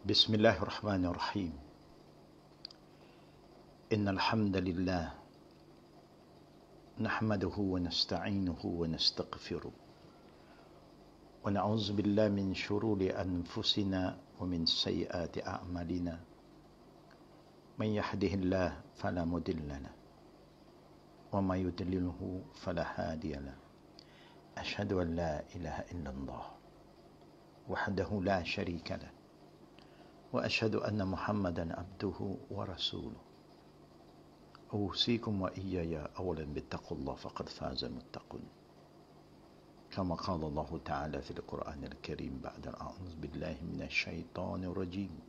بسم الله الرحمن الرحيم إن الحمد لله نحمده ونستعينه ونستغفره ونعوذ بالله من شرور أنفسنا ومن سيئات أعمالنا من يهده الله فلا مضل له وما يضلله فلا هادي له أشهد أن لا إله إلا الله وحده لا شريك له وأشهد أن محمدا عبده ورسوله أوصيكم وإياي أولا باتقوا الله فقد فاز المتقون كما قال الله تعالى في القرآن الكريم بعد أعوذ بالله من الشيطان الرجيم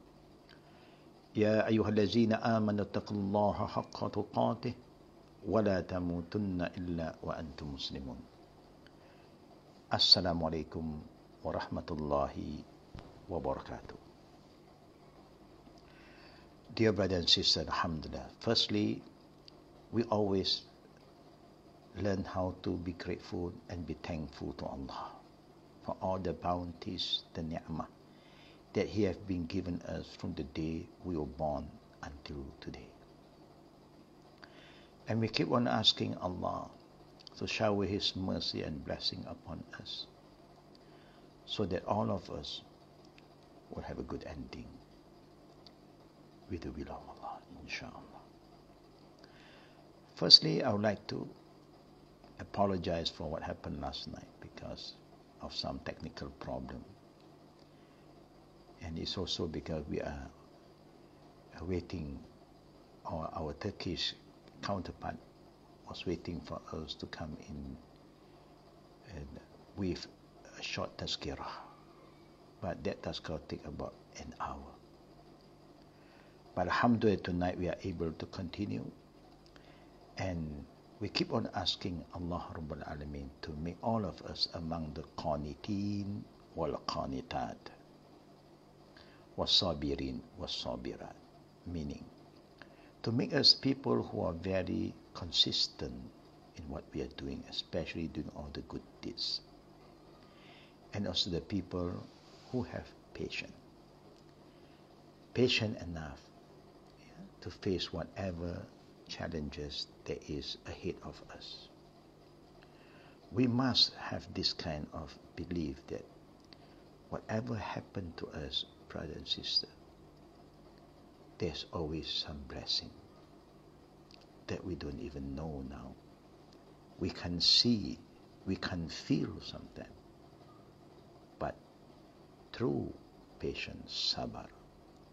يا أيها الذين آمنوا اتقوا الله حق تقاته ولا تموتن إلا وأنتم مسلمون. Assalamualaikum warahmatullahi wabarakatuh. Dear brothers and sisters, alhamdulillah. Firstly, we always learn how to be grateful and be thankful to Allah for all the bounties, the ni'mah that He has been given us from the day we were born until today. And we keep on asking Allah to shower His mercy and blessing upon us so that all of us will have a good ending with the will of Allah, inshallah. Firstly, I would like to apologize for what happened last night because of some technical problem. And it's also because we are waiting, or our Turkish counterpart was waiting for us to come in with a short tazkirah. But that tazkirah take about an hour. But alhamdulillah, tonight we are able to continue. And we keep on asking Allah Rabbul Alameen to make all of us among the qaniteen wal qanitat was sabirin was sabirat, meaning to make us people who are very consistent in what we are doing, especially doing all the good deeds. And also the people who have patience enough to face whatever challenges there is ahead of us. We must have this kind of belief that whatever happened to us, brother and sister, there's always some blessing that we don't even know now. We can see, we can feel something, but through patience, sabr,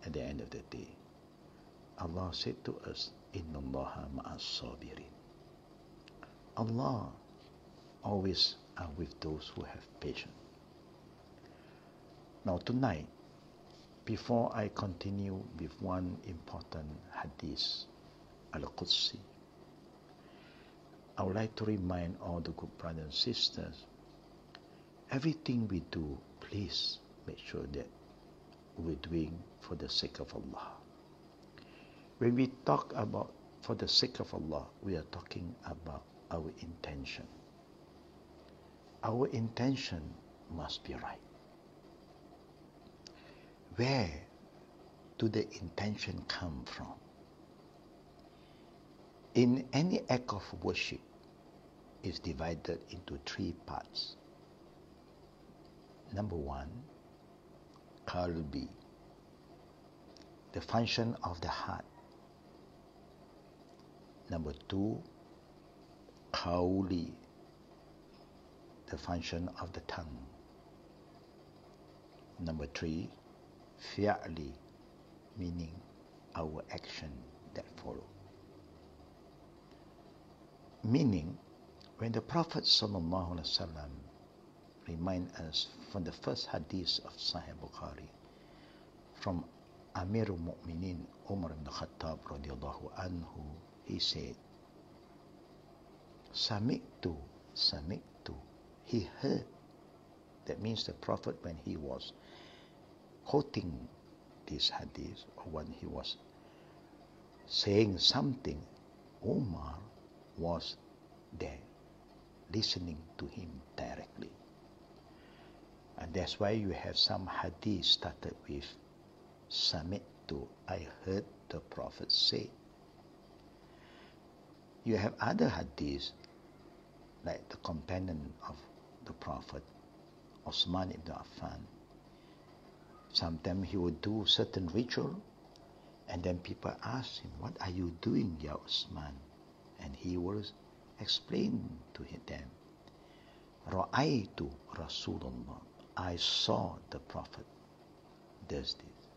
at the end of the day, Allah said to us, Inna Allaha ma'as sabirin. Allah always are with those who have patience. Now tonight, before I continue with one important hadith, Al-Qudsi, I would like to remind all the good brothers and sisters, everything we do, please make sure that we're doing for the sake of Allah. When we talk about for the sake of Allah, we are talking about our intention. Our intention must be right. Where do the intention come from? In any act of worship is divided into three parts. Number one, qalbi, the function of the heart. Number two, qawli, the function of the tongue. Number three, fi'li, meaning our action that follow. Meaning, when the Prophet ﷺ remind us from the first hadith of Sahih Bukhari from Amirul Mu'minin Umar ibn Khattab radiallahu anhu, he said, Sami'tu, he heard. That means the Prophet, when he was quoting this hadith, or when he was saying something, Umar was there, listening to him directly. And that's why you have some hadith started with Sami'tu, I heard the Prophet say. You have other hadiths, like the companion of the Prophet, Osman ibn Affan. Sometimes he would do certain ritual, and then people ask him, what are you doing, Ya Osman? And he will explain to them, Ra'aytu Rasulullah, I saw the Prophet does this,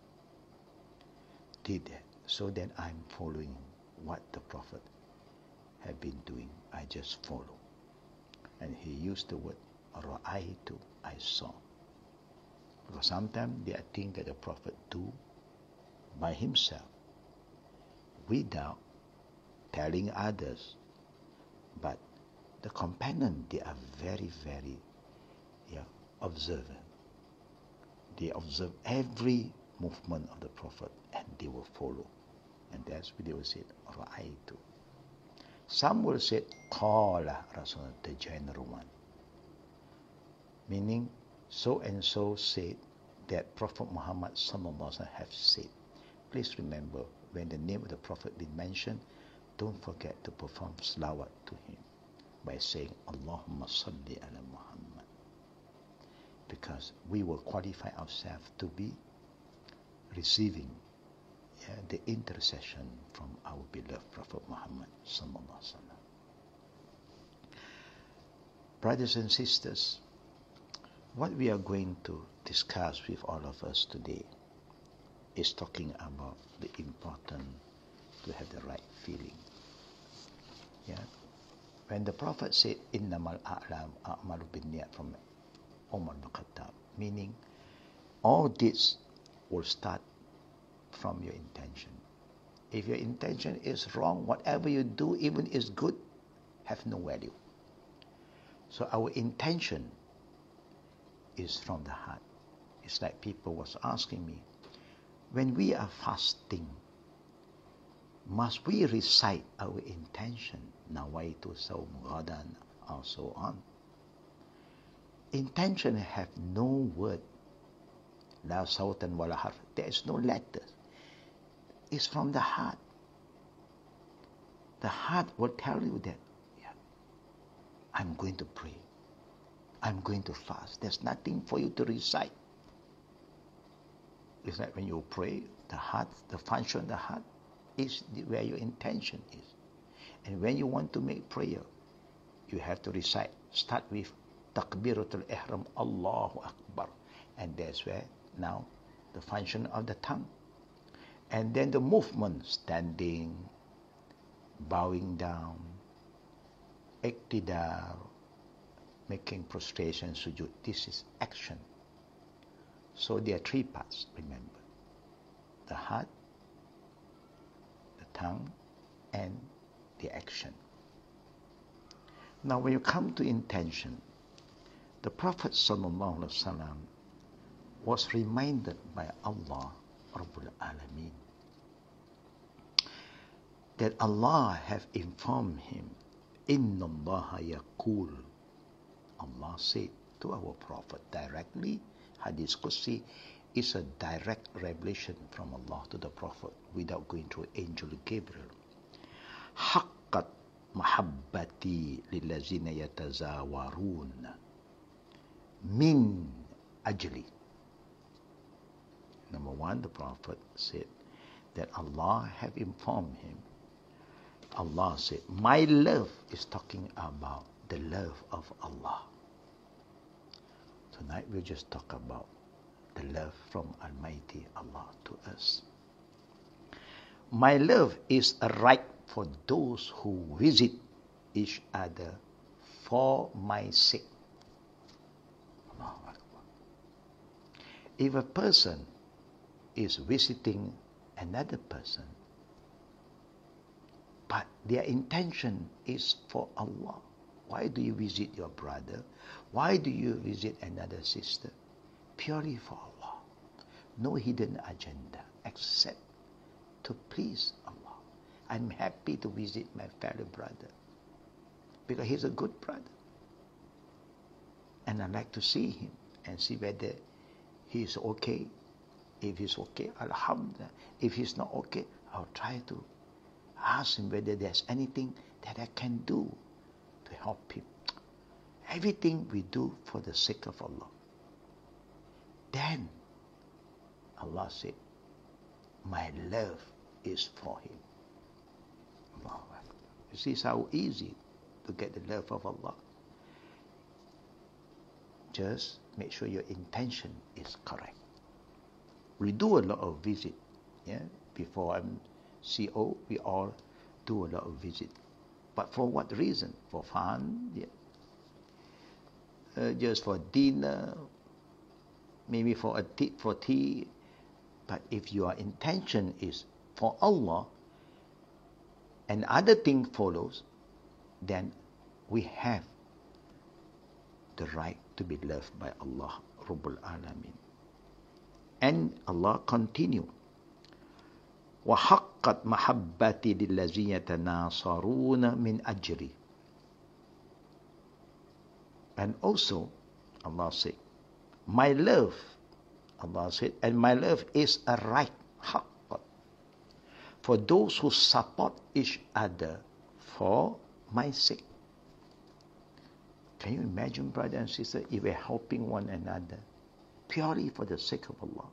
did that. So then I'm following what the Prophet had been doing. I just follow. And he used the word Ra'aytu, I saw. Because sometimes they think that the Prophet do by himself without telling others. But the companion, they are very, very observant. They observe every movement of the Prophet and they will follow. And that's what they will say, Ra'aytu. Some will say, Qala Rasulullah, the general one. Meaning, so and so said that Prophet Muhammad sallallahu alaihi wasallam have said. Please remember, when the name of the Prophet been mentioned, don't forget to perform salawat to him by saying, Allahumma salli ala Muhammad. Because we will qualify ourselves to be receiving the intercession from our beloved Prophet Muhammad sallallahu alaihi wasallam. Brothers and sisters, what we are going to discuss with all of us today is talking about the importance to have the right feeling. When the Prophet said, Innamal a'malu binniyat from Umar bin Khattab, meaning all deeds will start from your intention. If your intention is wrong, whatever you do, even is good, have no value. So our intention is from the heart. It's like people was asking me, when we are fasting, must we recite our intention, nawaitu sawm ghadan, or so on? Intention have no word, la sawtan wala harf. There is no letters. It's from the heart. The heart will tell you that, I'm going to pray. I'm going to fast. There's nothing for you to recite. It's like when you pray, the heart, the function of the heart is where your intention is. And when you want to make prayer, you have to recite. Start with Takbiratul Ihram, Allahu Akbar. And that's where now the function of the tongue. And then the movement, standing, bowing down, iqtidar, making prostration, sujud. This is action. So there are three parts, remember. The heart, the tongue, and the action. Now when you come to intention, the Prophet sallallahu alaihi wasallam was reminded by Allah Rabbul Alameen that Allah have informed him, Inna Allah yaqul. Allah said to our Prophet directly. Hadith Qudsi is a direct revelation from Allah to the Prophet without going through Angel Gabriel. Haqqat mahabbati lillazina yatazawarun min ajli. Number one, the Prophet said that Allah have informed him. Allah said, my love is talking about the love of Allah. Tonight we'll just talk about the love from Almighty Allah to us. My love is a right for those who visit each other for my sake. If a person is visiting another person, but their intention is for Allah, why do you visit your brother? Why do you visit another sister? Purely for Allah. No hidden agenda except to please Allah. I'm happy to visit my fellow brother because he's a good brother. And I like to see him and see whether he is okay If he's okay, alhamdulillah. If he's not okay, I'll try to ask him whether there's anything that I can do to help him. Everything we do for the sake of Allah. Then Allah said, my love is for him. Allah. You see how easy to get the love of Allah. Just make sure your intention is correct. We do a lot of visit. Yeah? Before I'm CO, we all do a lot of visit. But for what reason? For fun? Yeah. Just for dinner, maybe for tea. But if your intention is for Allah and other thing follows, then we have the right to be loved by Allah Rabbul Alamin. And Allah continue, وَحَقَّتْ مَحَبَّتِي لِلَّذِينَ يَتَنَاصَرُونَ مِنْ أَجْرِي. And also, Allah said, my love, Allah said, and my love is a right, حَقَّ, for those who support each other for my sake. Can you imagine, brother and sister, if we're helping one another purely for the sake of Allah?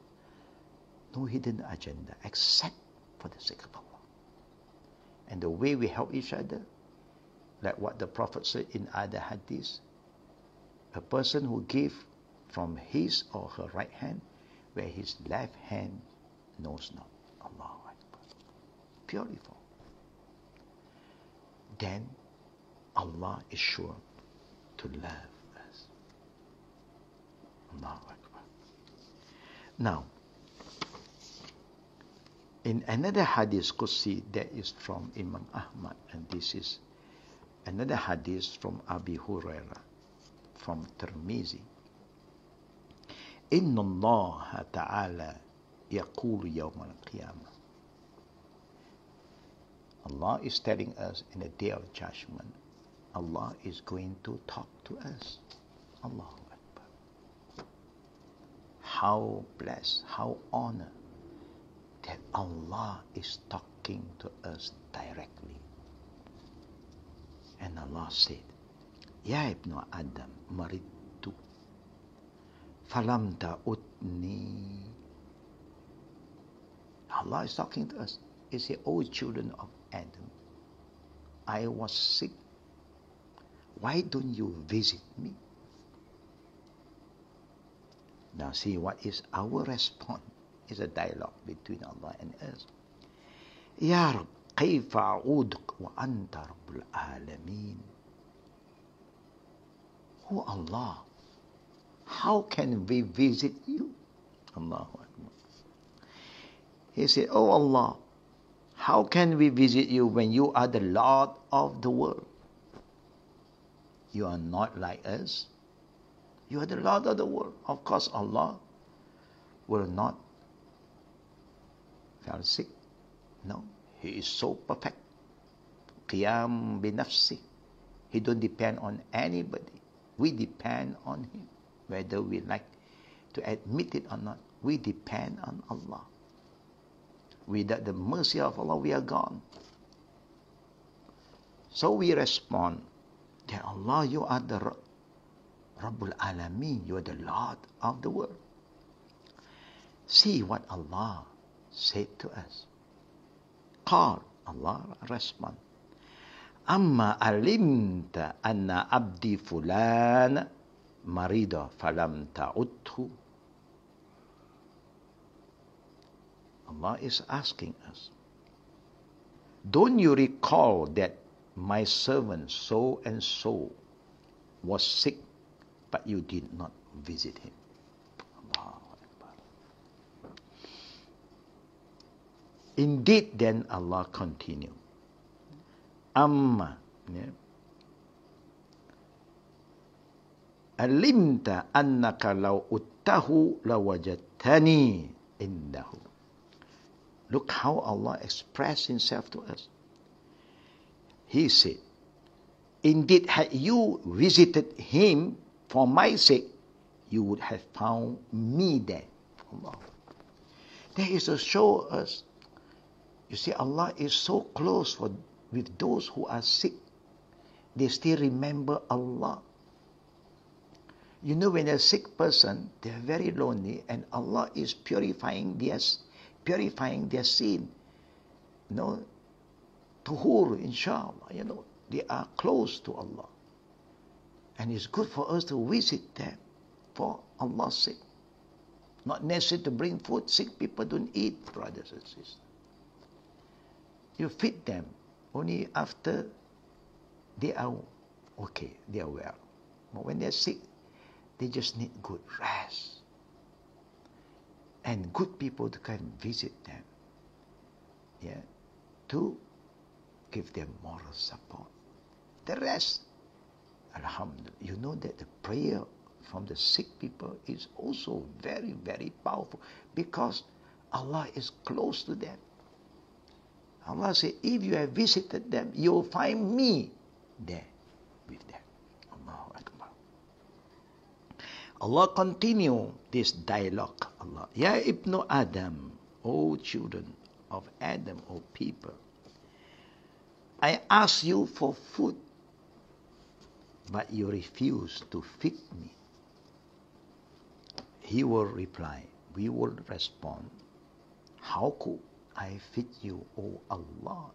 No hidden agenda, except for the sake of Allah. And the way we help each other, like what the Prophet said in other hadiths, a person who gives from his or her right hand, where his left hand knows not. Allahu Akbar. Purely for. Then Allah is sure to love us. Allahu Akbar. Now, in another hadith Qudsi that is from Imam Ahmad, and this is another hadith from Abi Hurairah, from Tirmizi. Inna Allah Ta'ala yaqulu yawm al-qiyamah. Allah is telling us in the day of judgment, Allah is going to talk to us. Allahu Akbar. How blessed, how honored that Allah is talking to us directly. And Allah said, Ya ibn Adam, maridtu, falam ta'udni. Allah is talking to us. He said, O children of Adam, I was sick. Why don't you visit me? Now see what is our response. It's a dialogue between Allah and us. Ya Rab, kayfa a'uduk wa anta rabbul alameen. Oh Allah, how can we visit you? Allahu Akbar. He said, Oh Allah, how can we visit you when you are the Lord of the world? You are not like us. You are the Lord of the world. Of course, Allah will not fell sick. No, He is so perfect. Qiyam bi nafsi. He don't depend on anybody. We depend on Him. Whether we like to admit it or not, we depend on Allah. Without the mercy of Allah, we are gone. So we respond that Allah, you are the Rabbul Alameen, you are the Lord of the world. See what Allah said to us. Qal, Allah respond. Amma alimta anna abdi fulan marida falam ta'udhu. Allah is asking us, don't you recall that my servant so and so was sick, but you did not visit him? Allahu Akbar. Indeed, then Allah continued. Amma alimta annaka law uttahu lawajadtani indahu. Look how Allah expressed Himself to us. He said, indeed, had you visited him for my sake, you would have found me there. Allah. That is to show us, you see, Allah is so close with those who are sick. They still remember Allah. You know, when a sick person, they are very lonely, and Allah is purifying their sin. You know, tuhur, inshallah, you know, they are close to Allah. And it's good for us to visit them for Allah's sake. Not necessary to bring food. Sick people don't eat, brothers and sisters. You feed them only after they are okay, they are well. But when they're sick, they just need good rest. And good people to come visit them. Yeah, to give them moral support. The rest, alhamdulillah, you know that the prayer from the sick people is also very, very powerful because Allah is close to them. Allah said, if you have visited them, you will find me there with them. Allahu Akbar. Allah continue this dialogue. Allah, Ya Ibn Adam, O children of Adam, O people, I ask you for food, but you refuse to feed me. He will reply, we will respond, how could I feed you, O Allah?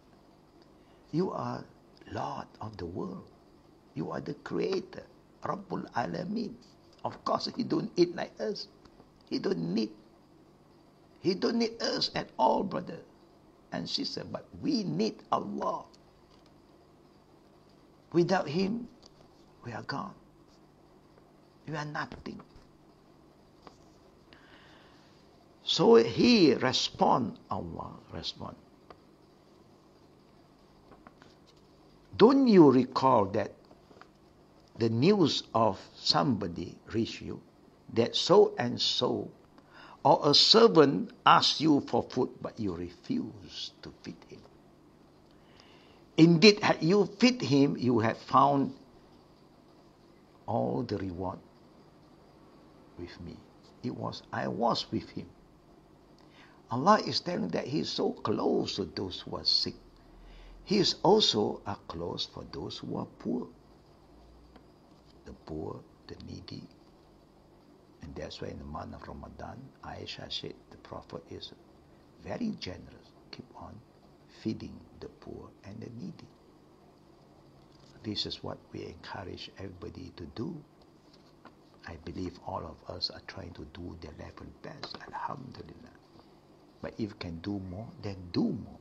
You are Lord of the world. You are the Creator, Rabbul Alameen. Of course, He don't eat like us. He don't need us at all, brother and sister. But we need Allah. Without Him, we are gone. We are nothing. So He respond, Allah respond. Don't you recall that the news of somebody reach you, that so and so, or a servant asks you for food, but you refuse to feed him? Indeed, had you feed him, you have found all the reward with me. I was with him. Allah is telling that He is so close to those who are sick. He is also close for those who are poor. The poor, the needy. And that's why in the month of Ramadan, Aisha said the Prophet is very generous. Keep on feeding the poor and the needy. This is what we encourage everybody to do. I believe all of us are trying to do their level best. Alhamdulillah. But if you can do more, then do more.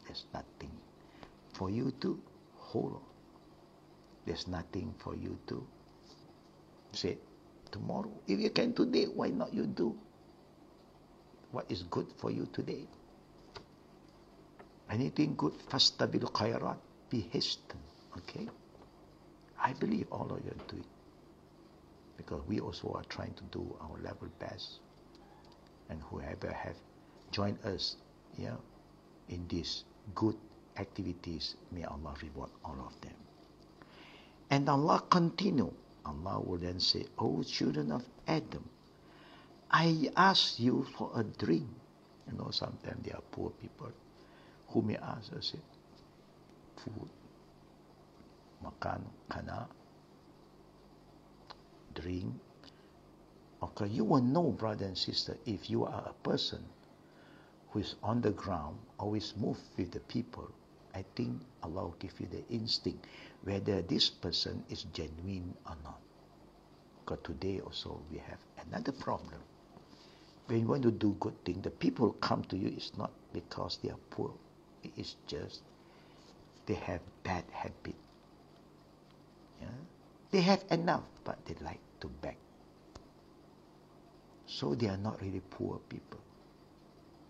There's nothing for you to hold on. There's nothing for you to say tomorrow. If you can today, why not you do what is good for you today? Anything good, fastabil khairat, be hasten. Okay? I believe all of you are doing. Because we also are trying to do our level best. And whoever have joined us, in these good activities, may Allah reward all of them. And Allah continue. Allah will then say, O children of Adam, I ask you for a drink. You know, sometimes there are poor people who may ask us food, makan, kana, drink. Okay, you will know, brother and sister, if you are a person who is on the ground, always move with the people, I think Allah will give you the instinct whether this person is genuine or not. Because today also we have another problem. When you want to do good thing, the people come to you is not because they are poor. It is just they have bad habit. Yeah? They have enough, but they like to beg. So they are not really poor people.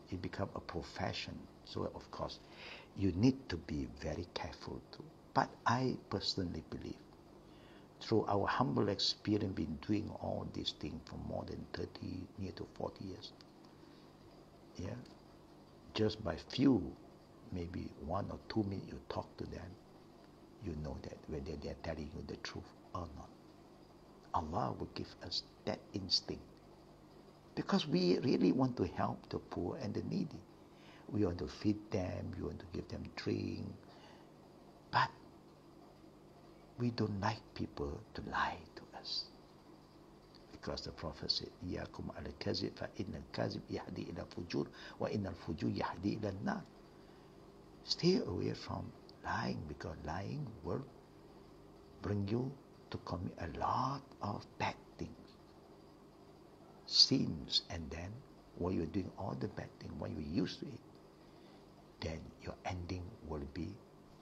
It becomes a profession. So of course, you need to be very careful too. But I personally believe, through our humble experience, been doing all these things for more than 30, near to 40 years. Yeah, just by few, maybe 1 or 2 minutes you talk to them, you know that whether they are telling you the truth or not. Allah will give us that instinct Because we really want to help the poor and the needy. We want to feed them, we want to give them drink. But we don't like people to lie to us. Because the Prophet said, "Iyakum al-kazib fa inna al-kazib yahdi ila fujur wa inna al-fujur yahdi ila nar." Stay away from lying, because lying will bring you to commit a lot of bad things, sins, and then while you're doing all the bad things, when you're used to it, then your ending will be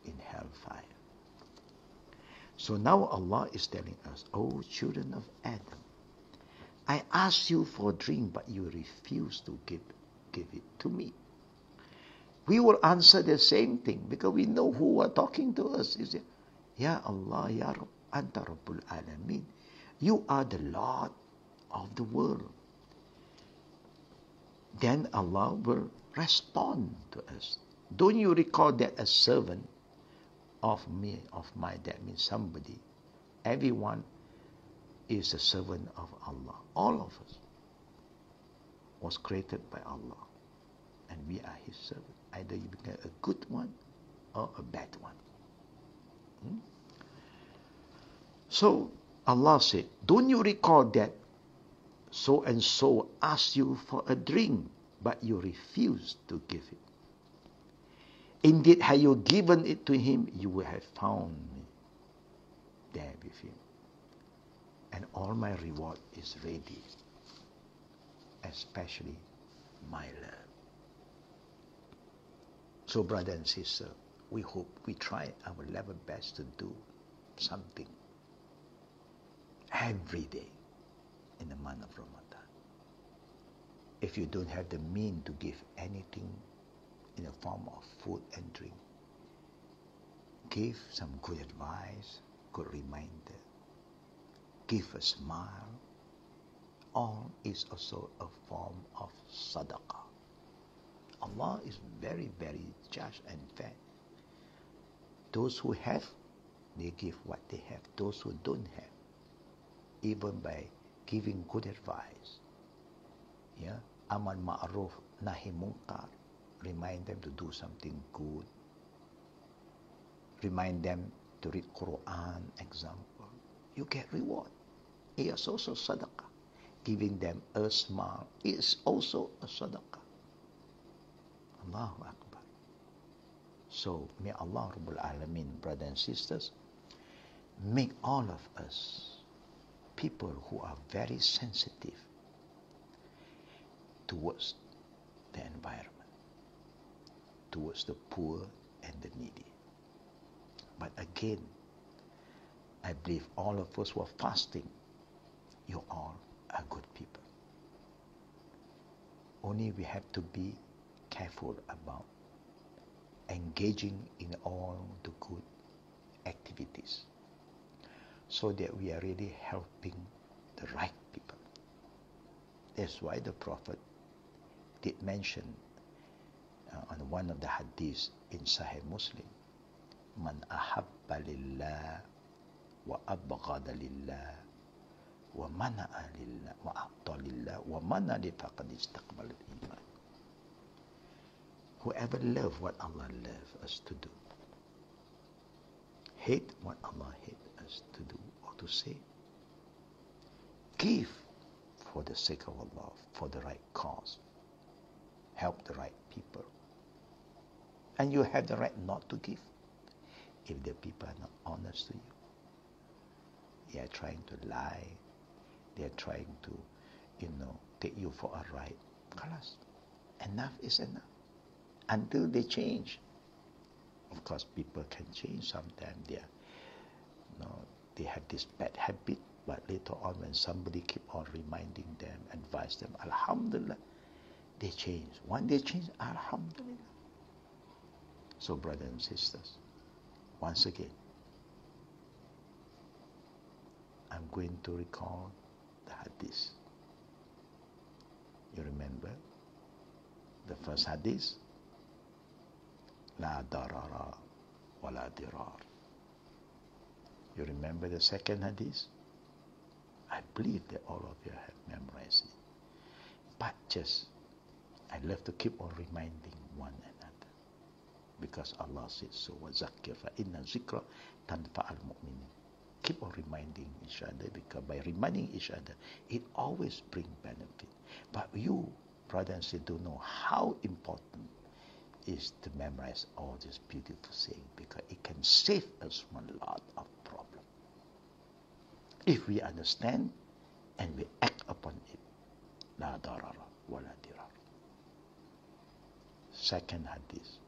in hellfire. So now Allah is telling us, "Oh children of Adam, I asked you for drink, but you refuse to give it to me." We will answer the same thing, because we know who are talking to us. You say, "Ya Allah, Ya Rabb, Anta Rabbul Alameen. You are the Lord of the world." Then Allah will respond to us. Don't you recall that a servant of me, of my, that means somebody, everyone is a servant of Allah. All of us was created by Allah, and we are His servant. Either you become a good one or a bad one. So Allah said, "Don't you recall that so and so asked you for a drink, but you refused to give it? Indeed, had you given it to him, you would have found me there with him. And all my reward is ready, especially my love." So brother and sister, we hope we try our level best to do something every day in the month of Ramadan. If you don't have the means to give anything in the form of food and drink, give some good advice, good reminder, give a smile. All is also a form of Sadako. Allah is very, very just and fair. Those who have, they give what they have. Those who don't have, even by giving good advice, amar ma'ruf nahi munkar, remind them to do something good, remind them to read Quran, example, you get reward. It is also sadaqah. Giving them a smile is also a sadaqah. Allahu Akbar. So may Allah Rabbul Alameen, brothers and sisters, make all of us people who are very sensitive towards the environment, towards the poor and the needy. But again, I believe all of us who are fasting, you all are good people. Only we have to be careful about engaging in all the good activities, so that we are really helping the right people. That's why the Prophet did mention on one of the hadiths in Sahih Muslim, "Man ahabba lillah wa abghada lillah wa mana'a lillah wa a'ta lillah wa mana li faqad istaqbala al-iman." Whoever loves what Allah loves us to do, hate what Allah hates us to do or to say, give for the sake of Allah, for the right cause, help the right people. And you have the right not to give if the people are not honest to you. They are trying to lie, they are trying to, take you for a ride. Khalas, enough is enough. Until they change. Of course, people can change sometimes. They have this bad habit, but later on when somebody keep on reminding them, advise them, alhamdulillah, they change. When they change, alhamdulillah. So brothers and sisters, once again, I'm going to recall the hadith. You remember the first hadith? La darara wa la dirar. You remember the second hadith? I believe that all of you have memorized it. But just, I love to keep on reminding one another. Because Allah said so, وَذَكِّرْ فَإِنَّ الذِّكْرَ تَنْفَعَ الْمُؤْمِنِينَ. Keep on reminding each other, because by reminding each other, it always brings benefit. But you, brother and sister, don't know how important is to memorize all this beautiful saying, because it can save us from a lot of problems. If we understand and we act upon it, la darara wa la dirar. Second hadith,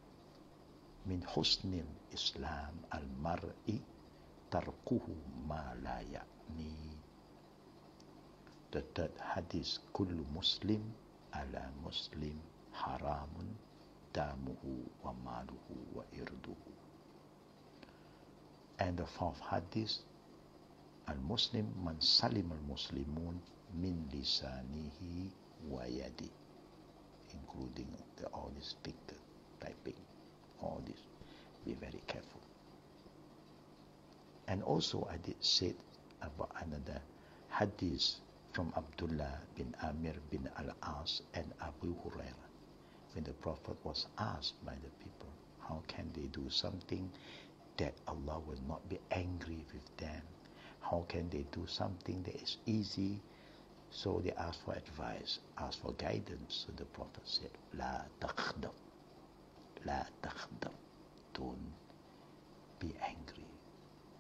min husnil Islam al-mar'i tarkuhu ma la ya'ni. The third hadith, kullu muslim ala muslim haramun damuhu wa maluhu wa irduhu. And the fourth hadith, al-muslim man salim al-muslimun min lisanihi wa yadi, including all this finger typing, all this. Be very careful. And also I did say about another hadith from Abdullah bin Amir bin Al-As and Abu Hurairah, when the Prophet was asked by the people, how can they do something that Allah will not be angry with them? How can they do something that is easy? So they asked for advice, asked for guidance. So the Prophet said, La taqdam, la taqdam. Don't be angry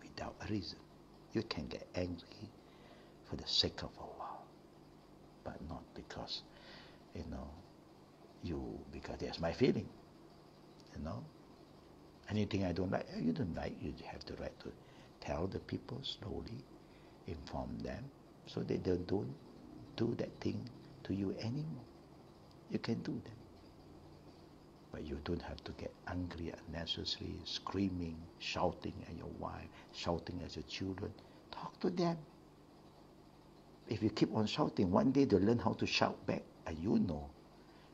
without a reason. You can get angry for the sake of Allah, but not because, because that's my feeling. Anything I don't like, you don't like, you have the right to tell the people slowly, inform them, so they don't do that thing to you anymore. You can do that. But you don't have to get angry unnecessarily, screaming, shouting at your wife, shouting at your children. Talk to them. If you keep on shouting, one day they'll learn how to shout back. And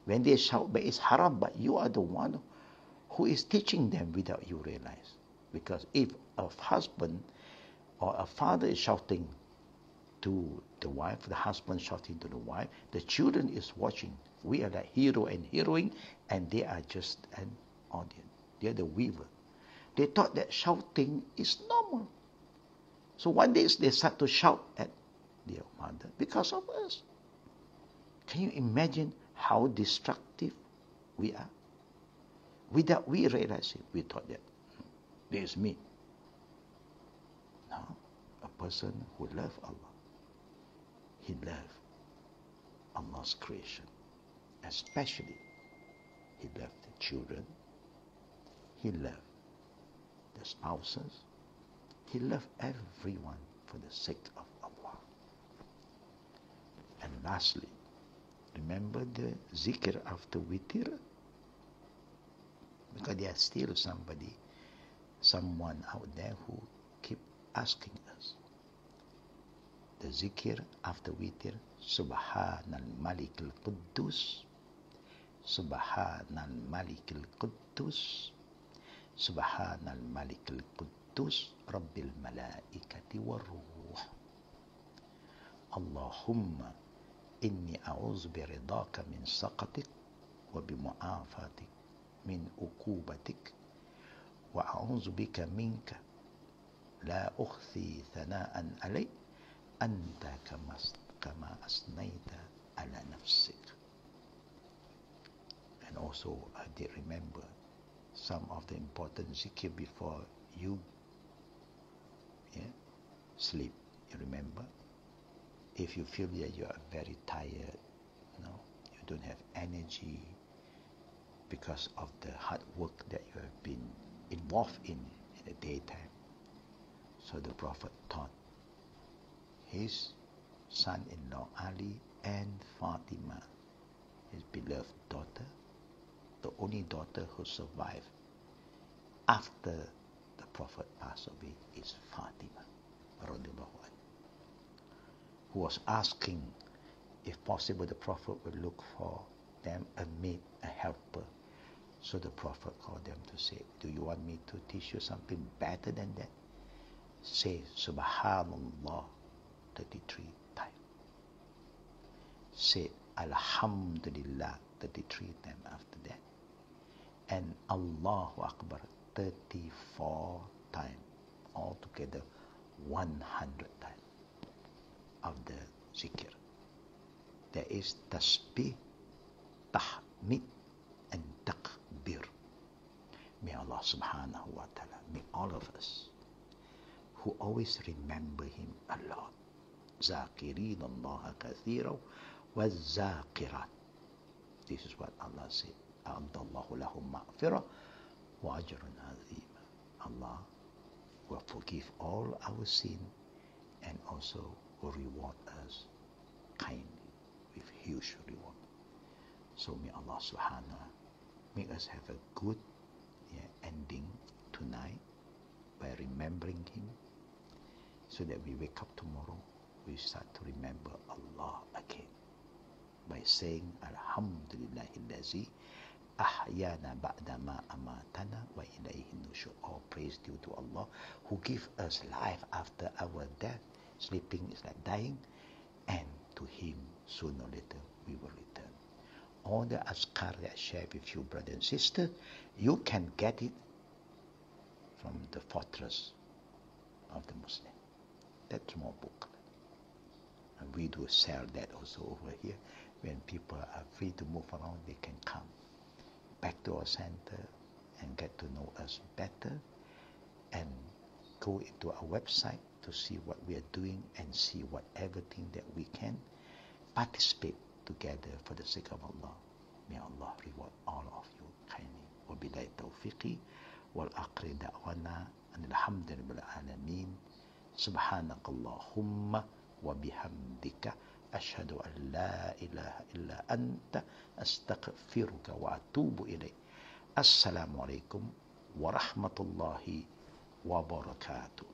when they shout back, it's haram, but you are the one who is teaching them without you realize. Because if a husband or a father is shouting to the wife, the husband shouting to the wife, the children is watching. We are like hero and heroine, and they are just an audience. They are the weaver. They thought that shouting is normal. So one day they start to shout at their mother because of us. Can you imagine how destructive we are? Without we realizing, we thought that this is me. Now, a person who loves Allah, he loves Allah's creation. Especially, he loved the children, he loved the spouses, he loved everyone for the sake of Allah. And lastly, remember the zikr after witir? Because there is still someone out there who keep asking us. The zikr after witir, Subhanal Malik al-Quddus, Subhanal Malik al-Quddus, Subhanal Malik al-Quddus, Rabbil Malaikati wa Ruh. Allahumma inni a'udhu biridaka min saqatik wa bimu'afatik min uqubatik wa a'udhu bika minka la ukhthi thana'an alayk anta kama asnaita ala nafsik. And also I did remember some of the important zikr before you sleep. You remember? If you feel that you are very tired, you don't have energy because of the hard work that you have been involved in the daytime. So the Prophet taught his son-in-law Ali and Fatima, his beloved daughter, the only daughter who survived after the Prophet passed away, is Fatima, who was asking if possible the Prophet would look for them a maid, a helper. So the Prophet called them to say, do you want me to teach you something better than that? Say Subhanallah 33 times. Say Alhamdulillah 33 times after that, and Allahu Akbar 34 times, altogether 100 times of the zikr. There is tasbih, tahmid, and takbir. May Allah subhanahu wa ta'ala, may all of us who always remember Him a lot, ذاكرين الله كثيرا والذاكرات. This is what Allah said. أعد الله لهم مغفرة وأجر عظيم. Allah will forgive all our sin and also will reward us kindly with huge reward. So may Allah subhanahu wa ta'ala make us have a good ending tonight by remembering Him, so that we wake up tomorrow, we start to remember Allah again by saying Alhamdulillahillazi ahyana ba'dama amatana wa ilayhi nushur. All praise due to Allah who give us life after our death. Sleeping is like dying, and to Him sooner or later we will return. All the azkar that I share with you, brother and sister, you can get it from the fortress of the Muslim. That small book. And we do sell that also over here. When people are free to move around, they can come back to our center and get to know us better, and go into our website to see what we are doing and see whatever thing that we can participate together for the sake of Allah. May Allah reward all of you kindly. Wabillahi tawfiqi wal aqri da'wana alhamdulillahi alamin. Subhanakallahumma wa bihamdika ashhadu an la ilaha illa anta astaghfiruka wa atubu ilayk. Assalamu alaikum wa rahmatullahi wa barakatuh.